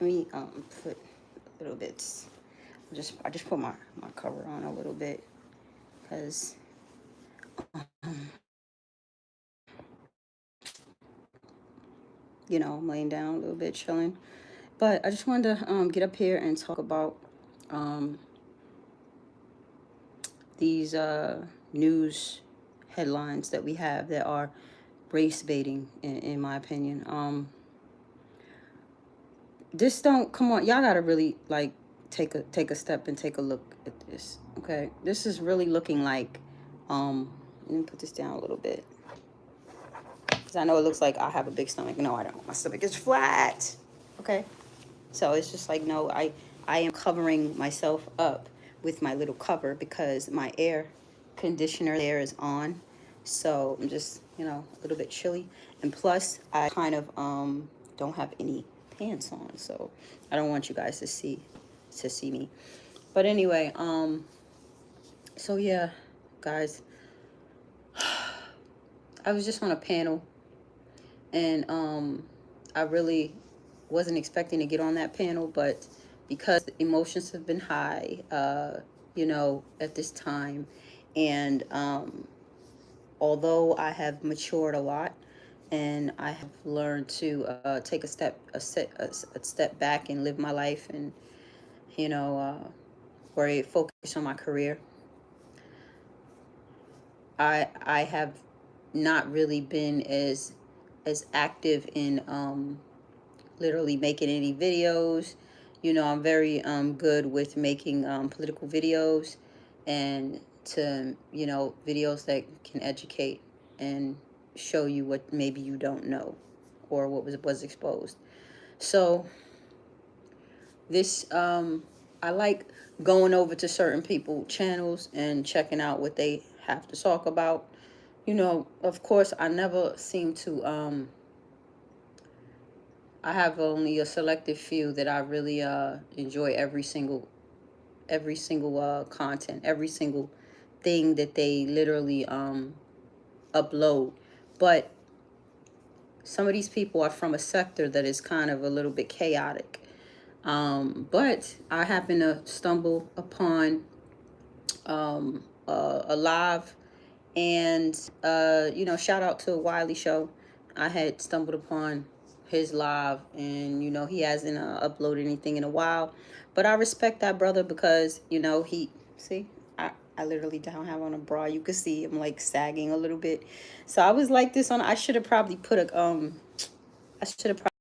me put a little bit. I just put my cover on a little bit because you know, I'm laying down a little bit, chilling. But I just wanted to get up here and talk about um, these news headlines that we have that are race baiting, in my opinion. This don't come on, y'all gotta really like take a step and take a look at this. Okay, this is really looking like let me put this down a little bit because I know it looks like I have a big stomach. No, I don't. My stomach is flat. Okay, so it's just like, no, I am covering myself up with my little cover because my air conditioner there is on. So I'm just, you know, a little bit chilly. And plus I kind of don't have any pants on. So I don't want you guys to see me. But anyway, so yeah, guys, I was just on a panel and I really wasn't expecting to get on that panel, but because emotions have been high, you know, at this time, and although I have matured a lot, and I have learned to take a step back and live my life, and you know, where I focus on my career, I have not really been as active in literally making any videos. You know, I'm very good with making political videos and to, you know, videos that can educate and show you what maybe you don't know or what was exposed. So this I like going over to certain people channels and checking out what they have to talk about. You know, of course, I never seem to I have only a selective few that I really enjoy every single content, every single thing that they literally upload. But some of these people are from a sector that is kind of a little bit chaotic. But I happen to stumble upon a live, and you know, shout out to Wiley Show. I had stumbled upon his live, and you know, he hasn't uploaded anything in a while, but I respect that brother because you know, he see, I literally don't have on a bra. You can see I'm like sagging a little bit, so I was like this on. I should have probably put a I should have probably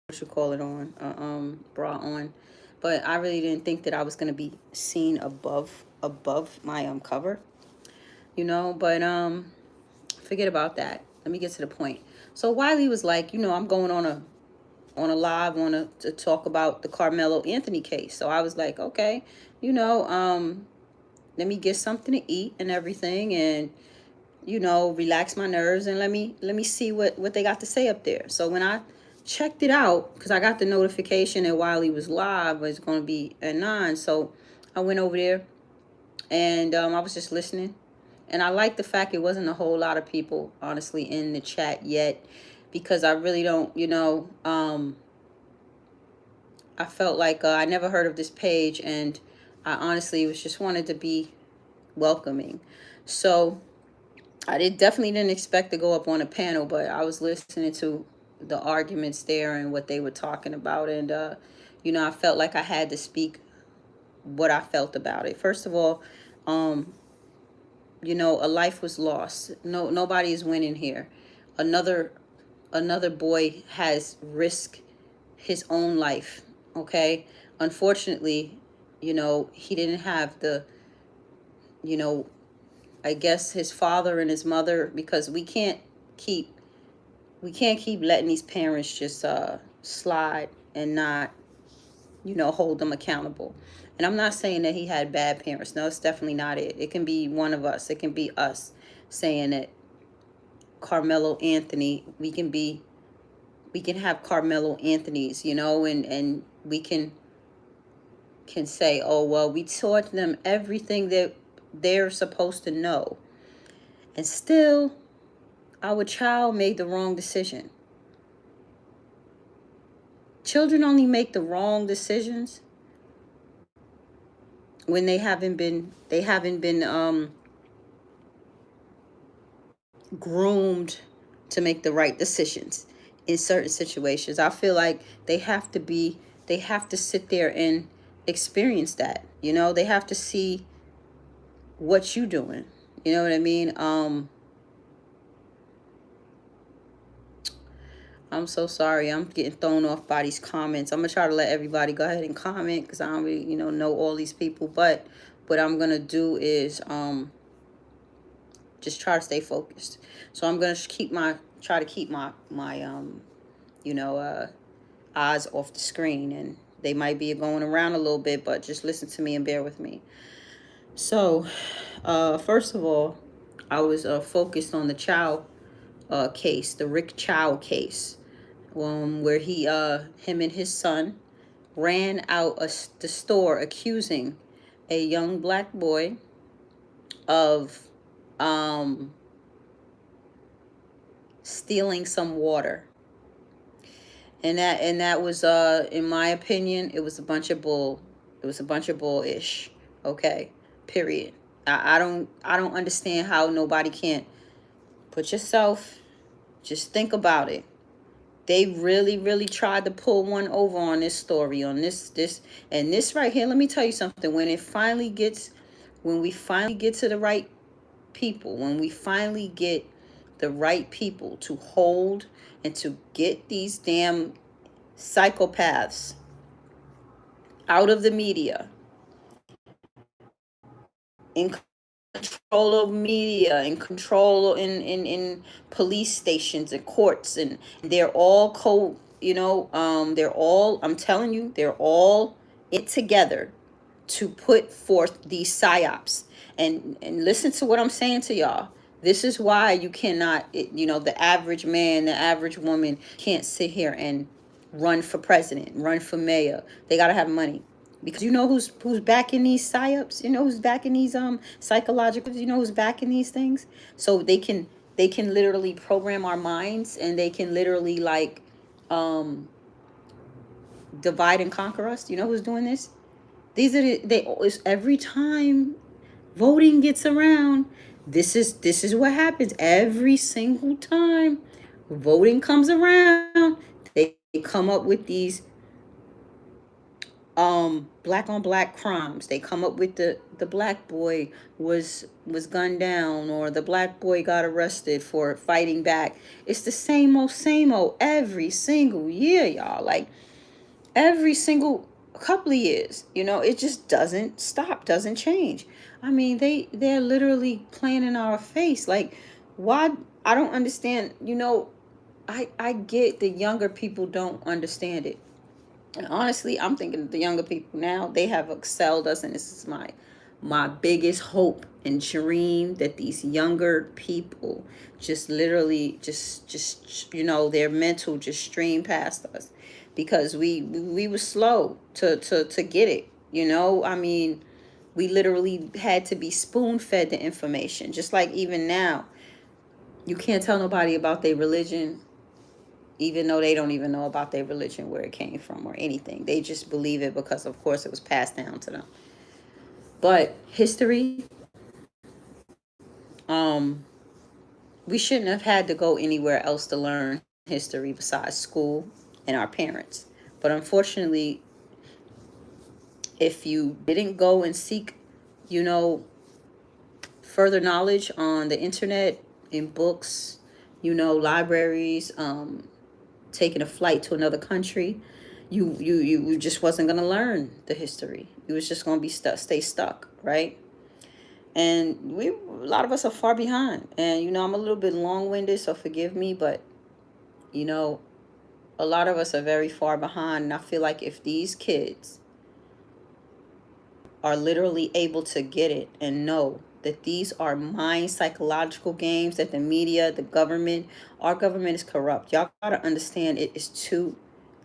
what you call it on bra on, but I really didn't think that I was gonna be seen above my cover, you know. But forget about that. Let me get to the point. So Wiley was like, you know, I'm going on a live to talk about the Carmelo Anthony case. So I was like, okay, you know, let me get something to eat and everything, and you know, relax my nerves, and let me see what they got to say up there. So when I checked it out, because I got the notification that Wiley was live, was going to be at 9, so I went over there and I was just listening. And I like the fact it wasn't a whole lot of people, honestly, in the chat yet, because I really don't, you know, I felt like I never heard of this page, and I honestly was just wanted to be welcoming. So I definitely didn't expect to go up on a panel, but I was listening to the arguments there and what they were talking about, and you know, I felt like I had to speak what I felt about it. First of all, um, you know, a life was lost. Nobody is winning here. Another another boy has risked his own life. Okay, unfortunately, you know, he didn't have the, you know, I guess his father and his mother, because keep we can't keep letting these parents just slide and not, you know, hold them accountable. And I'm not saying that he had bad parents. No, it's definitely not it. It can be one of us. It can be us saying that Carmelo Anthony, we can have Carmelo Anthony's, you know, and we can say, oh well, we taught them everything that they're supposed to know, and still our child made the wrong decision. Children only make the wrong decisions when they haven't been groomed to make the right decisions in certain situations. I feel like they have to sit there and experience that. They have to see what you doing. You know what I mean? I'm so sorry. I'm getting thrown off by these comments. I'm gonna try to let everybody go ahead and comment because I don't really, know all these people. But what I'm gonna do is just try to stay focused. So I'm gonna try to keep my you know eyes off the screen, and they might be going around a little bit, but just listen to me and bear with me. So, first of all, I was focused on the Chow case, the Rick Chow case, where him and his son ran out of the store accusing a young black boy of um, stealing some water. And that was in my opinion, it was a bunch of bull. It was a bunch of bullish. Okay, period. I don't understand how nobody can't put yourself, just think about it. They really, really tried to pull one over on this story, on this right here. Let me tell you something. When we finally get to the right people, when we finally get the right people to hold and to get these damn psychopaths out of the media, in control of media, in control in police stations and courts, and they're all they're all, I'm telling you, they're all it together to put forth these psyops. And listen to what I'm saying to y'all. This is why you cannot, the average man, the average woman can't sit here and run for president, run for mayor. They got to have money. Because you know who's backing these psyops? You know who's backing these psychological? You know who's backing these things? So they can literally program our minds, and they can literally like um divide and conquer us. You know who's doing this? These are they always, every time voting gets around, this is what happens every single time voting comes around. They come up with these black on black crimes. They come up with the black boy was gunned down, or the black boy got arrested for fighting back. It's the same old every single year, y'all. Like every single couple of years, it just doesn't stop, doesn't change. I mean, they're literally playing in our face. Like, why? I don't understand. I get the younger people don't understand it. And honestly, I'm thinking the younger people now, they have excelled us, and this is my biggest hope and dream, that these younger people just literally just their mental just stream past us, because we were slow to get it. I mean, we literally had to be spoon fed the information. Just like even now, you can't tell nobody about their religion, even though they don't even know about their religion, where it came from or anything. They just believe it because, of course, it was passed down to them. But history, um, we shouldn't have had to go anywhere else to learn history besides school and our parents. But unfortunately, if you didn't go and seek, you know, further knowledge on the internet, in books, libraries, taking a flight to another country, you just wasn't gonna learn the history. You was just gonna be stay stuck, right? And a lot of us are far behind. And I'm a little bit long-winded, so forgive me, but you know, a lot of us are very far behind. And I feel like if these kids are literally able to get it and know that these are mind psychological games, that the media, the government, our government is corrupt. Y'all gotta understand, it is two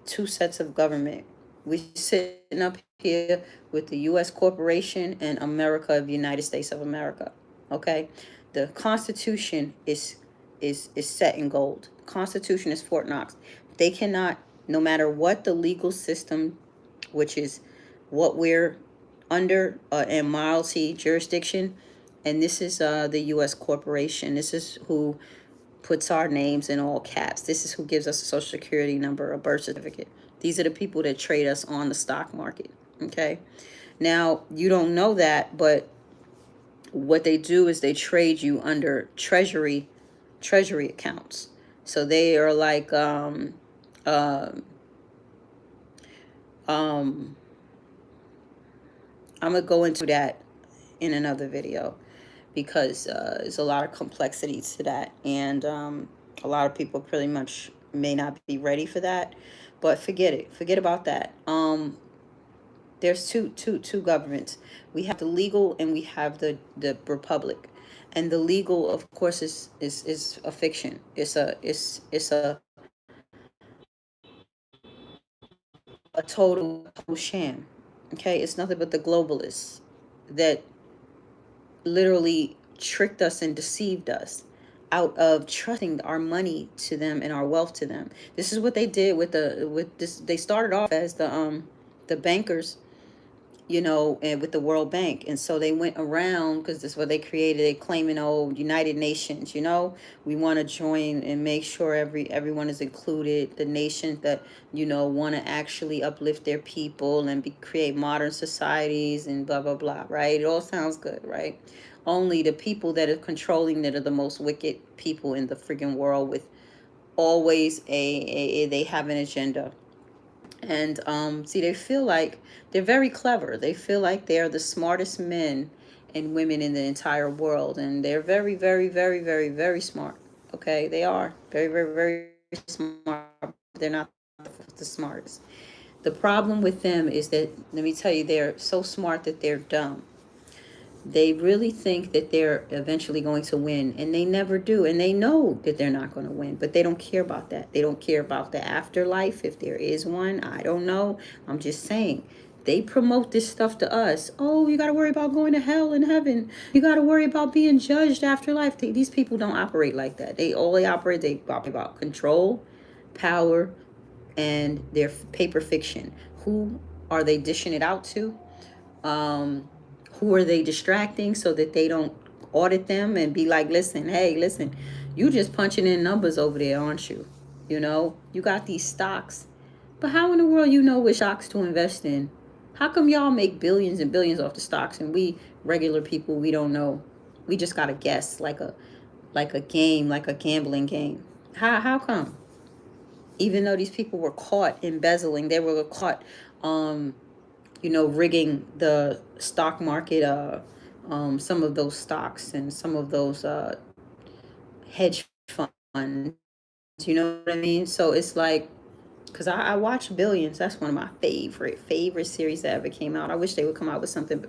sets of government. We sitting up here with the U.S. corporation and America of the United States of America. Okay, the Constitution is set in gold. The Constitution is Fort Knox. They cannot no matter what the legal system, which is what we're under, Admiralty jurisdiction, and this is the U.S. corporation. This is who puts our names in all caps. This is who gives us a social security number, a birth certificate. These are the people that trade us on the stock market. Okay. Now, you don't know that, but what they do is they trade you under treasury accounts. So they are like um um I'm gonna go into that in another video, because there's a lot of complexity to that, and a lot of people pretty much may not be ready for that. But forget it, forget about that. There's two governments. We have the legal and we have the republic. And the legal, of course, is a fiction. It's a total sham. Okay, it's nothing but the globalists that literally tricked us and deceived us out of trusting our money to them and our wealth to them. This is what they did with this. They started off as the bankers, and with the World Bank. And so they went around, because this is what they created. They claiming, oh, United Nations, we want to join and make sure everyone is included. The nations that, want to actually uplift their people and create modern societies and blah, blah, blah, right? It all sounds good, right? Only the people that are controlling that are the most wicked people in the freaking world, with always they have an agenda. And see, they feel like they're very clever. They feel like they are the smartest men and women in the entire world, and they're very, very, very, very, very smart. Okay, they are very, very, very smart. They're not the smartest. The problem with them is that, let me tell you, they're so smart that they're dumb. They really think that they're eventually going to win, and they never do. And they know that they're not going to win, but they don't care about that. They don't care about the afterlife, if there is one. I don't know. I'm just saying. They promote this stuff to us. Oh, you got to worry about going to hell and heaven. You got to worry about being judged after life. These people don't operate like that. They operate about control, power, and their paper fiction. Who are they dishing it out to? Who are they distracting so that they don't audit them and be like, listen, hey, listen, you just punching in numbers over there, aren't you? You got these stocks, but how in the world which stocks to invest in? How come y'all make billions and billions off the stocks, and we regular people, we don't know? We just gotta guess, like a game, like a gambling game. How come? Even though these people were caught embezzling, they were caught rigging the stock market, some of those stocks and some of those hedge funds. You know what I mean? So it's like, because I watch Billions. That's one of my favorite series that ever came out. I wish they would come out with something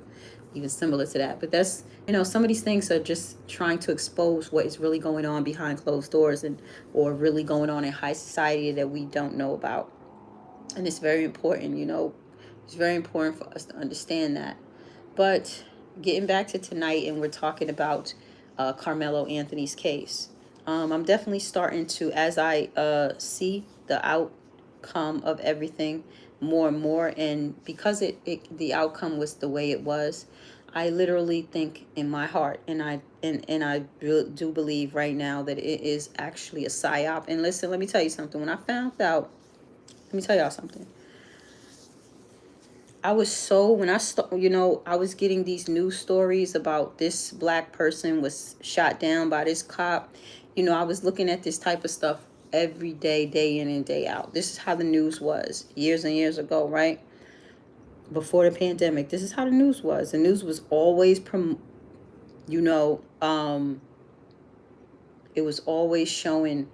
even similar to that. But that's, some of these things are just trying to expose what is really going on behind closed doors, or really going on in high society that we don't know about. And it's very important, it's very important for us to understand that. But getting back to tonight, and we're talking about Carmelo Anthony's case. I'm definitely starting to, as I see the outcome of everything more and more, and because the outcome was the way it was, I literally think in my heart, and I do believe right now that it is actually a psyop. And listen, let me tell you something. When I found out, let me tell y'all something. I was so, when I was getting these news stories about this black person was shot down by this cop. I was looking at this type of stuff every day in and day out. This is how the news was years and years ago, right? Before the pandemic, this is how the news was. The news was always, it was always showing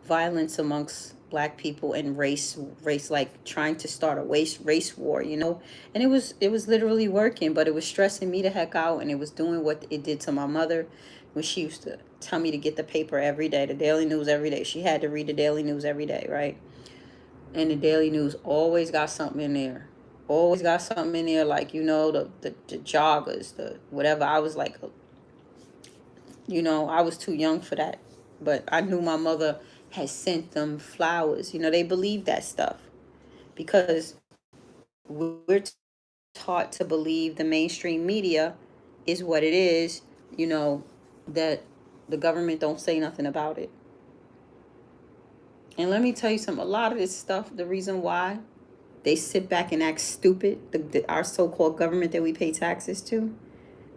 violence amongst black people and race, like trying to start a race war, and it was literally working, but it was stressing me the heck out, and it was doing what it did to my mother when she used to tell me to get the paper every day, the Daily News every day. She had to read the Daily News every day, right? And the Daily News always got something in there. Always got something in there, like, the joggers, the whatever. I was like, I was too young for that. But I knew my mother has sent them flowers. You know, they believe that stuff because we're taught to believe the mainstream media is what it is, you know, that the government don't say nothing about it. And let me tell you something, a lot of this stuff, the reason why they sit back and act stupid, our so-called government that we pay taxes to,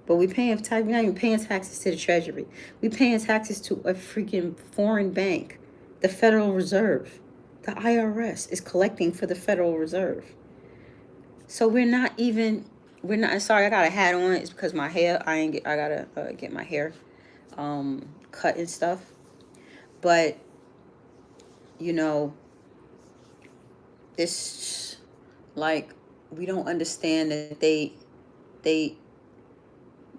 but we're not even paying taxes to the Treasury. We're paying taxes to a freaking foreign bank, the Federal Reserve. The IRS is collecting for the Federal Reserve. So we're not, sorry, I got a hat on. It's because my hair, I gotta get my hair cut and stuff. But, you know, it's like, we don't understand that they,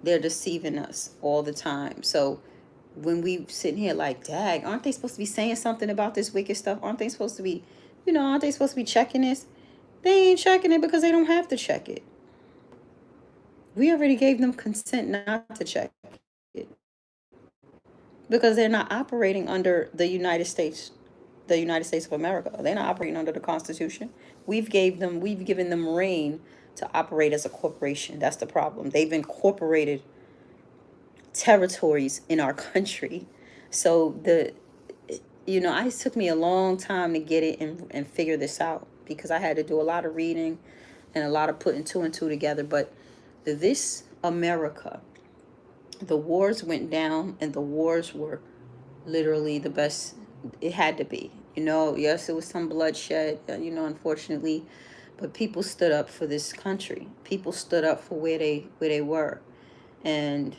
they're deceiving us all the time. So when we sitting here like, dag, aren't they supposed to be saying something about this wicked stuff? Aren't they supposed to be, aren't they supposed to be checking this? They ain't checking it because they don't have to check it. We already gave them consent not to check it because they're not operating under the United States of America. They're not operating under the Constitution. We've given them reign to operate as a corporation. That's the problem. They've incorporated territories in our country. So it took me a long time to get it and figure this out because I had to do a lot of reading and a lot of putting two and two together. But this America, the wars went down and the wars were literally the best it had to be. Yes, it was some bloodshed, unfortunately, but people stood up for this country. People stood up for where they were. And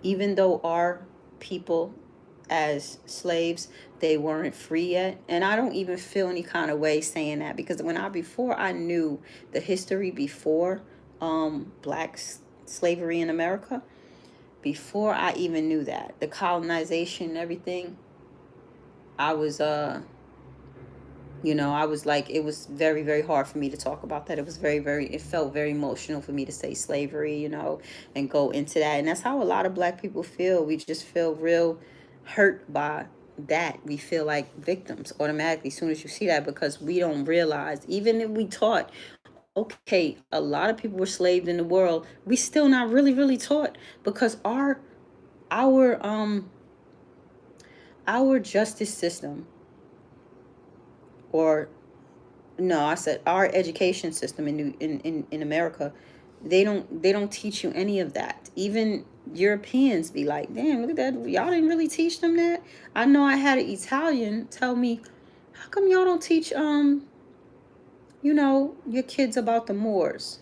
even though our people as slaves, they weren't free yet. And I don't even feel any kind of way saying that because before I knew the history before black slavery in America, before I even knew that, the colonization and everything, I was I was like, it was very, very hard for me to talk about that. It was it felt very emotional for me to say slavery, and go into that. And that's how a lot of black people feel. We just feel real hurt by that. We feel like victims automatically as soon as you see that because we don't realize, even if we taught, okay, a lot of people were slaved in the world, we still not really, really taught because our our justice system, or no, I said our education system in America, they don't teach you any of that. Even Europeans be like, damn, look at that, y'all didn't really teach them that. I know I had an Italian tell me, how come y'all don't teach your kids about the Moors?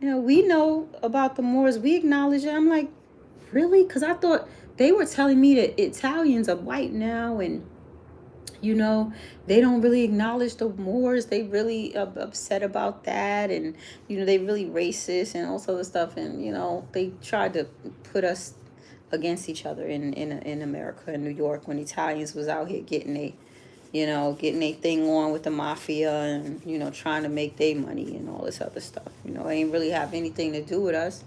We know about the Moors, we acknowledge it. I'm like, really? Because I thought they were telling me that Italians are white now, and they don't really acknowledge the Moors. They really upset about that, and they really racist and all sorts of stuff. And they tried to put us against each other in America, in New York, when Italians was out here getting a thing on with the mafia and trying to make their money and all this other stuff. It ain't really have anything to do with us.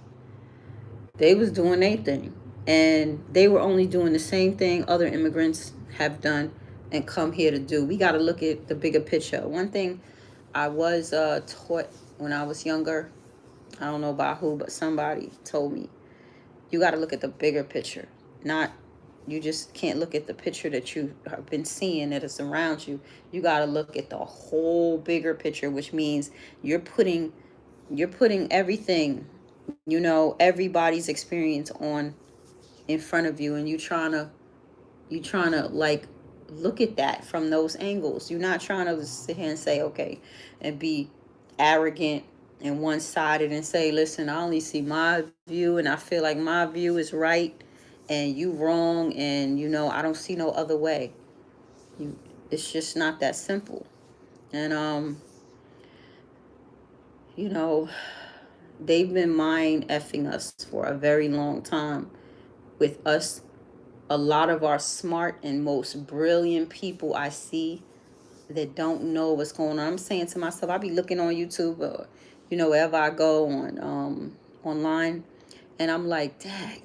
They was doing their thing, and they were only doing the same thing other immigrants have done and come here to do. We got to look at the bigger picture. One thing I was taught when I was younger, I don't know about who, but somebody told me, you got to look at the bigger picture. Not, you just can't look at the picture that you have been seeing that is around you. You got to look at the whole bigger picture, which means you're putting everything, everybody's experience on in front of you, and you trying to like look at that from those angles. You're not trying to sit here and say, okay, and be arrogant and one-sided and say, listen, I only see my view and I feel like my view is right and you wrong, and I don't see no other way. It's just not that simple. And you know they've been mind effing us for a very long time with us. A lot of our smart and most brilliant people I see that don't know what's going on. I'm saying to myself, I be looking on YouTube or, wherever I go on online, and I'm like, dang,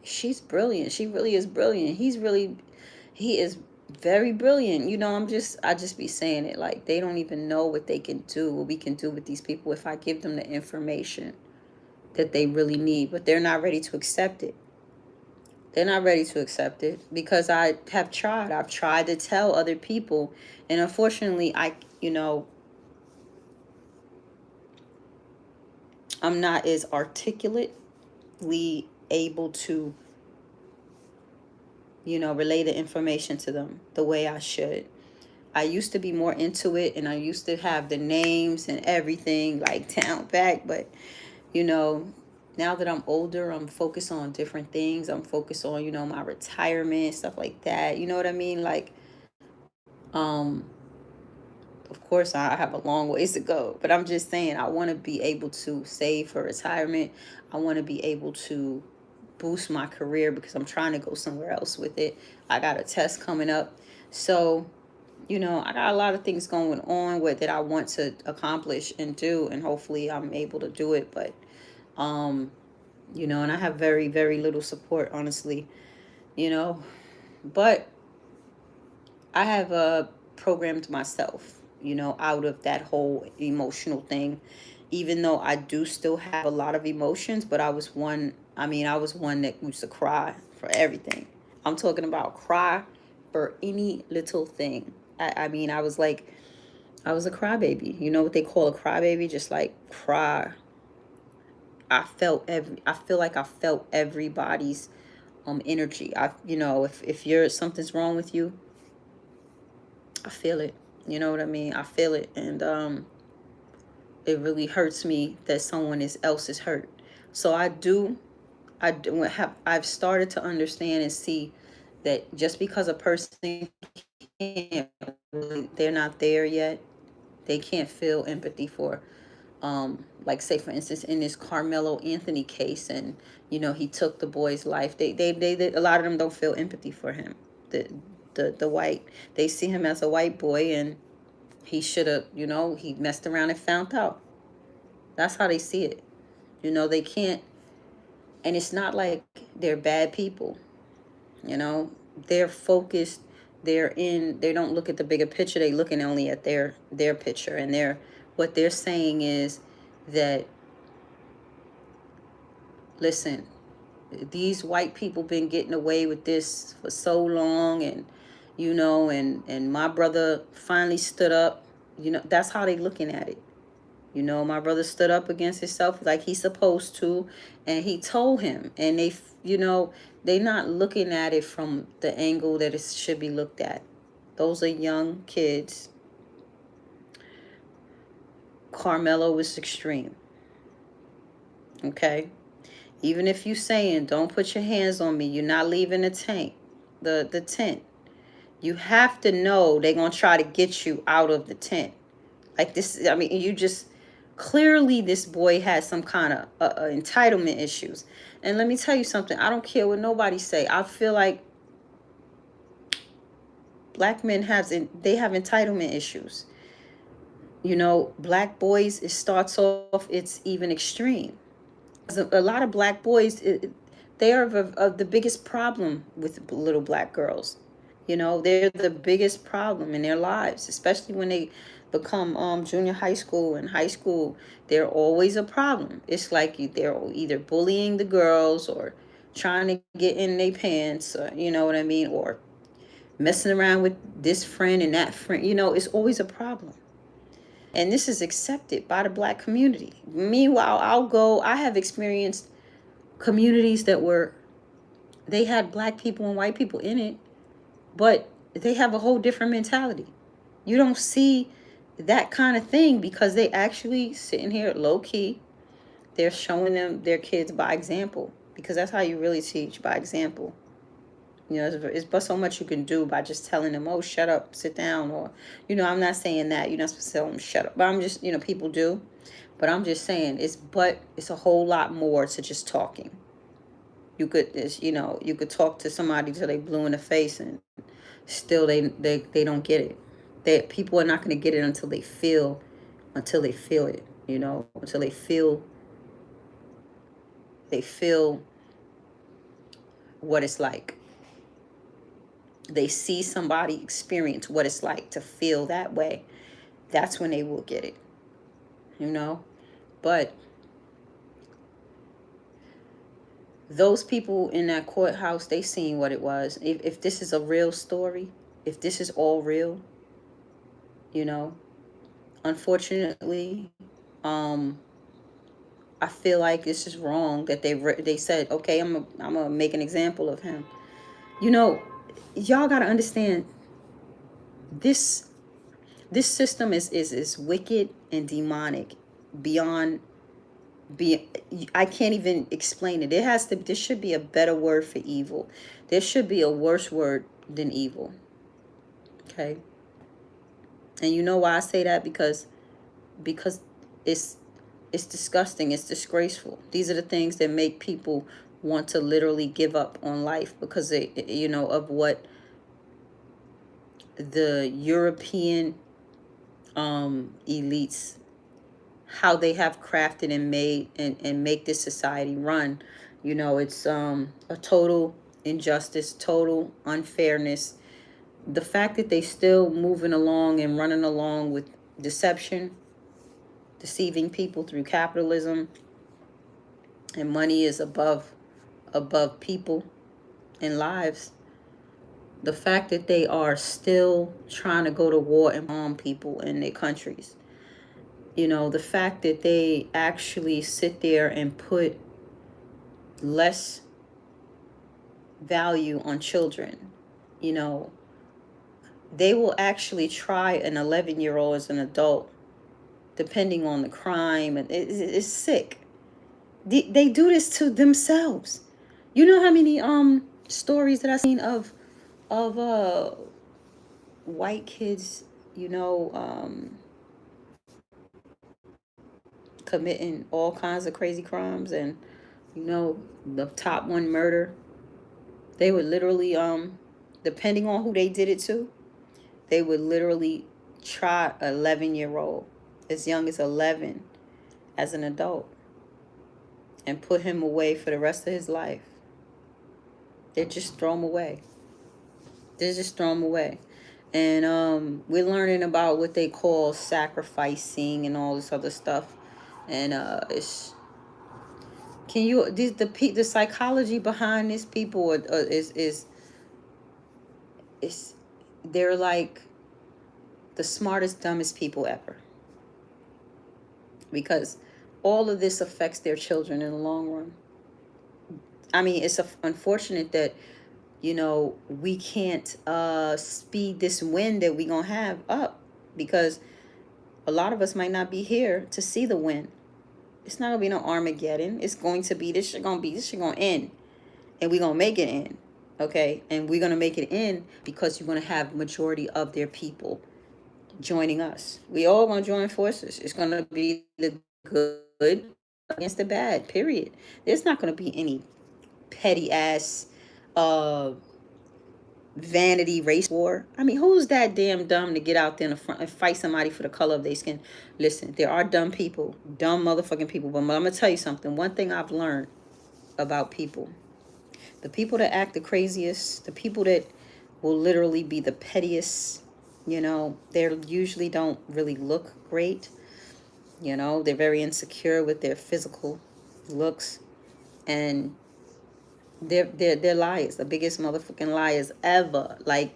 she's brilliant. She really is brilliant. he is very brilliant. You know, I just be saying it like they don't even know what they can do, what we can do with these people if I give them the information that they really need, but they're not ready to accept it. They're not ready to accept it because I have tried. I've tried to tell other people, and unfortunately, you know, I'm not as articulately able to, you know, relay the information to them the way I should. I used to be more into it, and I used to have the names and everything like down back, but you know, now that I'm older, I'm focused on different things. I'm focused on, you know, my retirement, stuff like that. You know what I mean? Like, um, of course, I have a long ways to go, but I'm just saying, I want to be able to save for retirement. I want to be able to boost my career because I'm trying to go somewhere else with it. I got a test coming up. So, you know, I got a lot of things going on with that I want to accomplish and do, and hopefully I'm able to do it. But, um, you know, and I have very, very little support, honestly, you know, but I have programmed myself, you know, out of that whole emotional thing, even though I do still have a lot of emotions, but I was one that used to cry for everything. I'm talking about cry for any little thing. I mean, I was a crybaby. You know what they call a crybaby? Just like cry. I feel like I felt everybody's energy. You know, if you're something's wrong with you, I feel it. You know what I mean? I feel it, and it really hurts me that else is hurt. So I've started to understand and see that just because a person can't they're not there yet, they can't feel empathy for like say for instance in this Carmelo Anthony case, and you know he took the boy's life. They a lot of them don't feel empathy for him. The white, they see him as a white boy, and he should have, you know, he messed around and found out. That's how they see it. You know, they can't, and it's not like they're bad people, you know. They're focused, they don't look at the bigger picture, they looking only at their picture, and what they're saying is that, listen, these white people been getting away with this for so long, and you know, and my brother finally stood up. You know, that's how they looking at it. You know, my brother stood up against himself like he's supposed to, and he told him, and you know, they not looking at it from the angle that it should be looked at. Those are young kids. Carmelo was extreme. Okay, even if you saying don't put your hands on me, you're not leaving the tent. You have to know they're gonna try to get you out of the tent. Like this, I mean, you just clearly this boy has some kind of entitlement issues. And let me tell you something. I don't care what nobody say. I feel like black men they have entitlement issues. You know, black boys, it starts off, it's even extreme. A lot of black boys, they are the biggest problem with little black girls. You know, they're the biggest problem in their lives, especially when they become junior high school and high school. They're always a problem. It's like they're either bullying the girls or trying to get in their pants, or, you know what I mean, or messing around with this friend and that friend. You know, it's always a problem. And this is accepted by the black community. Meanwhile, I have experienced communities they had black people and white people in it, but they have a whole different mentality. You don't see that kind of thing because they actually sitting here low key. They're showing them their kids by example, because that's how you really teach, by example. You know, it's but so much you can do by just telling them, oh, shut up, sit down, or, you know, I'm not saying that. You're not supposed to tell them shut up. But I'm just, you know, people do. But I'm just saying it's a whole lot more to just talking. You know, you could talk to somebody till they blue in the face, and still they don't get it. People are not going to get it until they feel it, you know, until they feel what it's like. they see somebody experience what it's like to feel that way, that's when they will get it, you know. But those people in that courthouse, they seen what it was. If this is a real story, if this is all real, you know, unfortunately, um, I feel like this is wrong that they said, okay, I'm gonna make an example of him. You know, y'all gotta understand this this system is wicked and demonic beyond be I can't even explain it. It has to there should be a better word for evil. There should be a worse word than evil. Okay? And you know why I say that? Because it's it's disgusting, it's disgraceful. These are the things that make people want to literally give up on life because they, you know, of what the European elites, how they have crafted and made and make this society run. You know, it's a total injustice, total unfairness. The fact that they still moving along and running along with deception, deceiving people through capitalism, and money is above people and lives. The fact that they are still trying to go to war and bomb people in their countries. You know, the fact that they actually sit there and put less value on children. You know, they will actually try an 11-year-old as an adult, depending on the crime. And it's sick. They do this to themselves. You know how many stories that I've seen of white kids, you know, committing all kinds of crazy crimes, and you know, the top one, murder. They would literally depending on who they did it to, they would literally try an 11-year-old as young as 11 as an adult and put him away for the rest of his life. They just throw him away. They just throw him away. And we're learning about what they call sacrificing and all this other stuff. And it's can you the psychology behind these people is they're like the smartest, dumbest people ever, because all of this affects their children in the long run. I mean, it's unfortunate that, you know, we can't speed this win that we gonna have up, because a lot of us might not be here to see the win. It's not gonna be no Armageddon. It's going to be this shit gonna end, and we're gonna make it end. Okay, and we're gonna make it end because you're gonna have majority of their people joining us. We all gonna join forces. It's gonna be the good against the bad. Period. There's not gonna be any petty ass uh vanity race war. I mean, who's that damn dumb to get out there in the front and fight somebody for the color of their skin? Listen, there are dumb people, dumb motherfucking people. But I'm gonna tell you something. One thing I've learned about people, the people that act the craziest, the people that will literally be the pettiest, you know, they usually don't really look great. You know, they're very insecure with their physical looks, and they're liars, the biggest motherfucking liars ever. Like,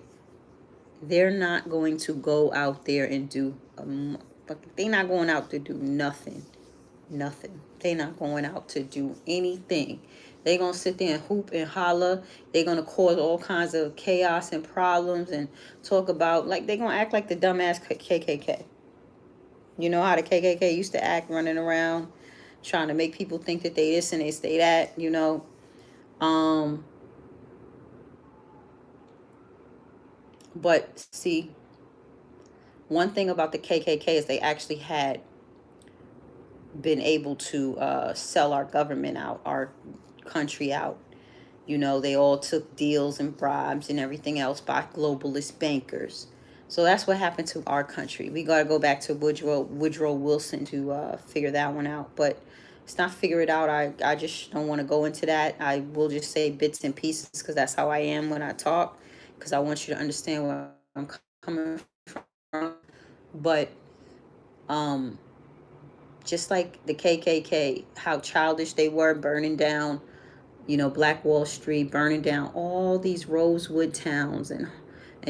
they're not going to go out there and do they're not going out to do nothing. They're not going out to do anything. They're gonna sit there and hoop and holler. They're gonna cause all kinds of chaos and problems and talk about, like, they're gonna act like the dumbass KKK. You know how the KKK used to act, running around trying to make people think that they this and they say that, you know. But see, one thing about the KKK is they actually had been able to sell our government out, our country out. You know, they all took deals and bribes and everything else by globalist bankers. So that's what happened to our country. We got to go back to Woodrow Wilson to figure that one out. But it's not figure it out. I just don't want to go into that. I will just say bits and pieces because that's how I am when I talk. because I want you to understand where I'm coming from. But um, just like the KKK, how childish they were, burning down, Black Wall Street, burning down all these Rosewood towns, and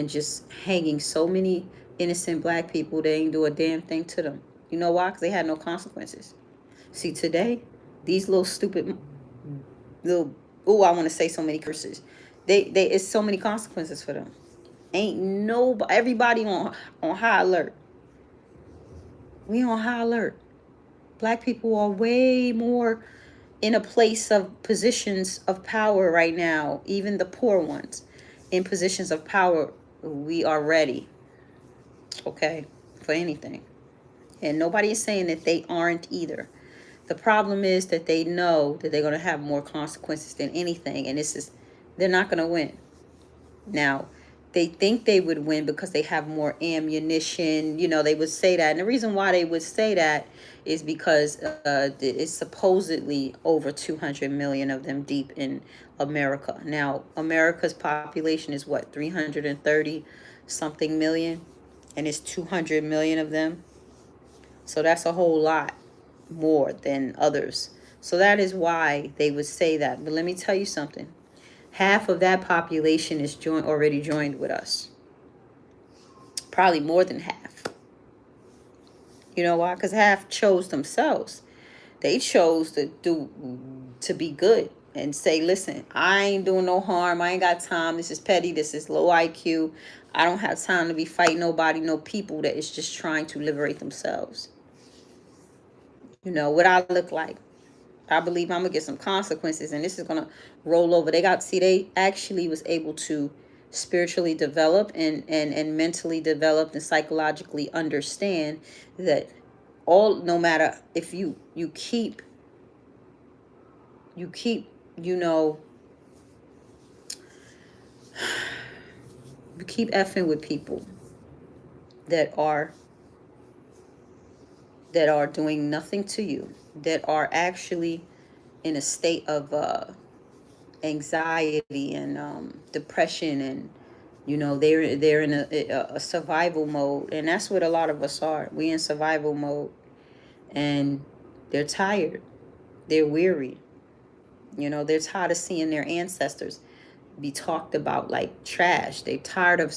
just hanging so many innocent black people. They ain't do a damn thing to them. You know why? Because they had no consequences. See, today, these little stupid little, oh, I want to say so many curses. They it's so many consequences for them. Ain't no, everybody on high alert. We on high alert. Black people are way more in a place of positions of power right now, even the poor ones in positions of power. We are ready, okay, for anything. And nobody is saying that they aren't either. The problem is that they know that they're going to have more consequences than anything, and they're not going to win. Now, they think they would win because they have more ammunition. They would say that. And the reason why they would say that is because it's supposedly over 200 million of them deep in America. Now, America's population is what, 330 something million? And it's 200 million of them. So that's a whole lot more than others. So that is why they would say that. But let me tell you something. Half of that population is already joined with us. Probably more than half. You know why? Because half chose themselves. They chose to be good and say, listen, I ain't doing no harm. I ain't got time. This is petty. This is low IQ. I don't have time to be fighting nobody, no people that is just trying to liberate themselves. What I look like. I believe I'm gonna get some consequences, and this is gonna roll over. They actually was able to spiritually develop and mentally develop and psychologically understand that no matter if you keep you know you keep effing with people that are doing nothing to you, that are actually in a state of anxiety and depression, and they're in a survival mode, and that's what a lot of us are. We in survival mode, and they're tired, they're weary, they're tired of seeing their ancestors be talked about like trash. They're tired of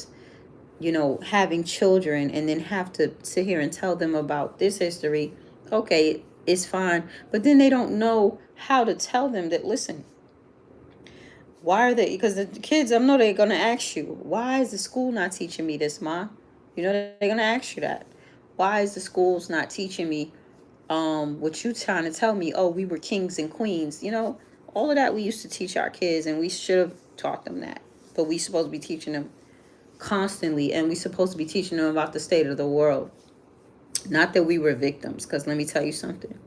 having children and then have to sit here and tell them about this history. Okay, it's fine, but then they don't know how to tell them that, listen, why are they? Because the kids, I know they're going to ask you, why is the school not teaching me this, Ma? They're going to ask you that. Why is the schools not teaching me what you trying to tell me? Oh, we were kings and queens. All of that we used to teach our kids, and we should have taught them that. But we supposed to be teaching them constantly, and we supposed to be teaching them about the state of the world. Not that we were victims, because let me tell you something.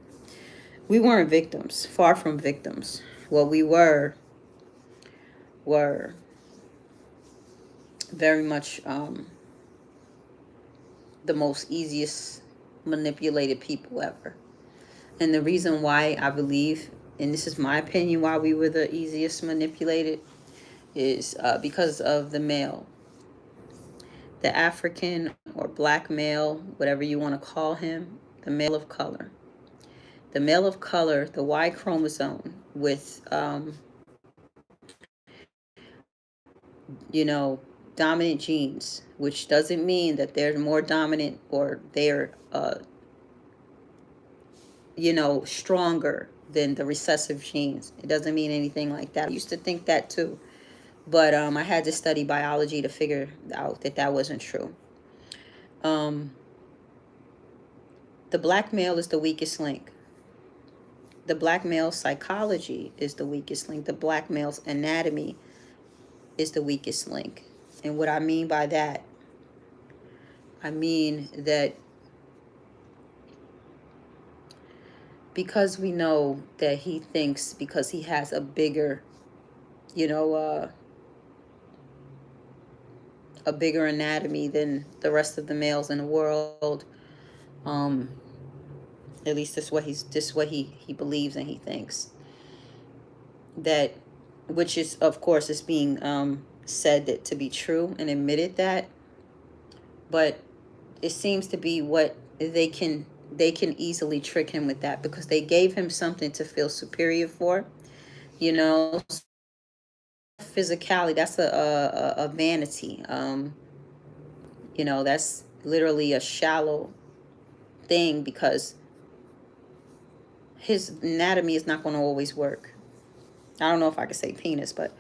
We weren't victims. Far from victims. What we were very much the most easiest manipulated people ever. And the reason why I believe, and this is my opinion, why we were the easiest manipulated is because of the male. The African or black male, whatever you want to call him, the male of color. The male of color, the Y chromosome with dominant genes, which doesn't mean that they're more dominant or they're, stronger than the recessive genes. It doesn't mean anything like that. I used to think that too, but I had to study biology to figure out that wasn't true. The black male is the weakest link. The black male psychology is the weakest link. The black male's anatomy is the weakest link. And what I mean by that, I mean that because we know that he thinks because he has a bigger, a bigger anatomy than the rest of the males in the world, at least this is what he believes and he thinks, that, which is of course is being said that to be true and admitted that, but it seems to be what they can easily trick him with that, because they gave him something to feel superior for, you know. Physicality, that's a vanity, that's literally a shallow thing, because his anatomy is not going to always work. I don't know if I could say penis, but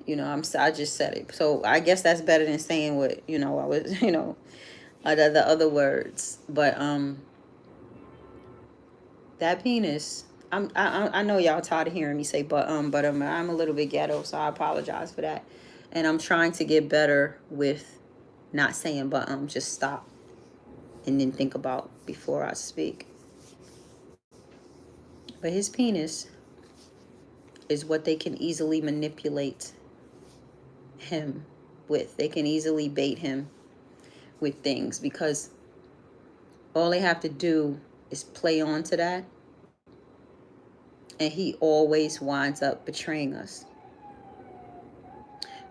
I just said it, so I guess that's better than saying what I was the other words. But that penis, I know y'all tired of hearing me say but I'm a little bit ghetto, so I apologize for that, and I'm trying to get better with not saying but just stop and then think about before I speak. But his penis is what they can easily manipulate him with. They can easily bait him with things, because all they have to do is play on to that, and he always winds up betraying us.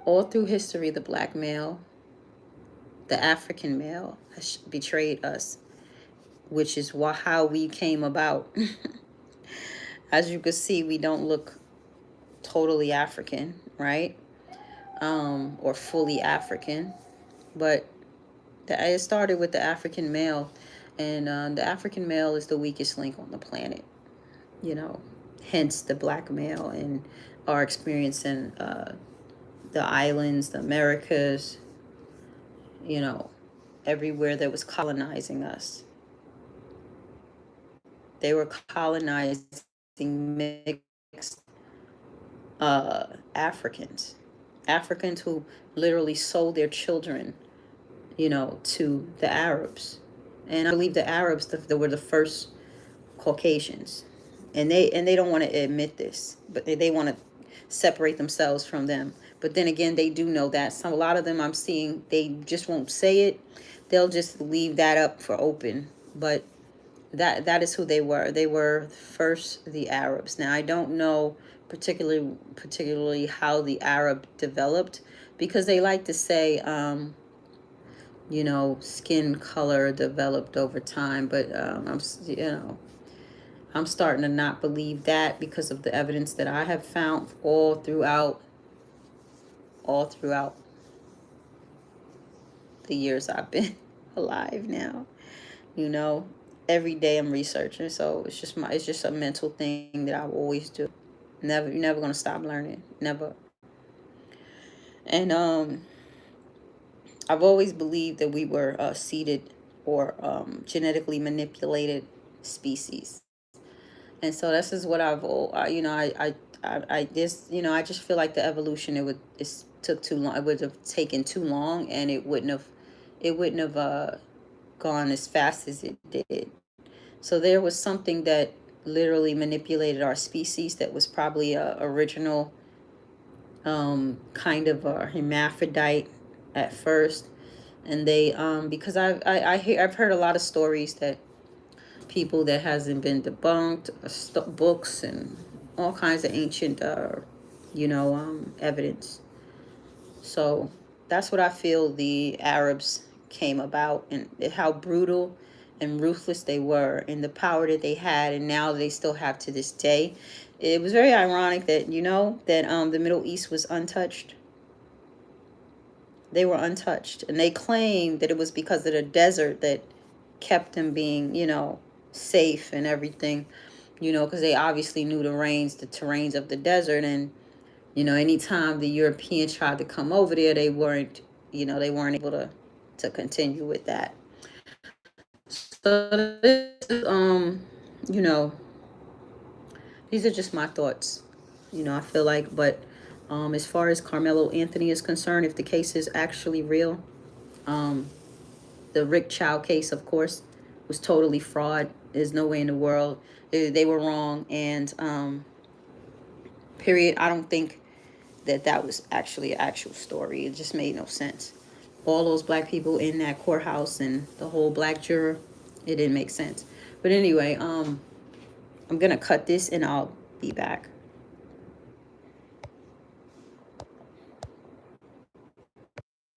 All through history, the black male, the African male, has betrayed us, which is how we came about. As you can see, we don't look totally African, right? Or fully African, but it started with the African male, and the African male is the weakest link on the planet, you know. Hence the black male and our experience in the islands, the Americas, everywhere that was colonizing us. They were colonizing mixed Africans. Africans who literally sold their children, to the Arabs. And I believe the Arabs they were the first Caucasians. And they don't want to admit this, but they want to separate themselves from them. But then again, they do know that. A lot of them I'm seeing, they just won't say it. They'll just leave that up for open. But that is who they were. They were first the Arabs. Now I don't know particularly how the Arab developed, because they like to say skin color developed over time, but I'm starting to not believe that, because of the evidence that I have found all throughout the years I've been alive now. Every day I'm researching, so it's just a mental thing that I will always do. You're never gonna stop learning, never. And I've always believed that we were seeded or genetically manipulated species. And so this is what I just feel like the evolution, it took too long. It would have taken too long, and it wouldn't have gone as fast as it did. So there was something that literally manipulated our species, that was probably a original kind of a hermaphrodite at first. And they because I've heard a lot of stories that people that hasn't been debunked, books and all kinds of ancient evidence. So that's what I feel the Arabs came about, and how brutal and ruthless they were, and the power that they had, and now they still have to this day. It was very ironic that the Middle East was untouched. They were untouched, and they claimed that it was because of the desert that kept them being, safe and everything, because they obviously knew the terrains of the desert. And anytime the Europeans tried to come over there, they weren't able to continue with that. So this is, these are just my thoughts. I feel like, but as far as Carmelo Anthony is concerned, if the case is actually real, the Rick Chow case, of course, was totally fraud. There's no way in the world. They were wrong, and period. I don't think that was actually an actual story. It just made no sense. All those black people in that courthouse and the whole black juror, it didn't make sense. But anyway, I'm gonna cut this and I'll be back.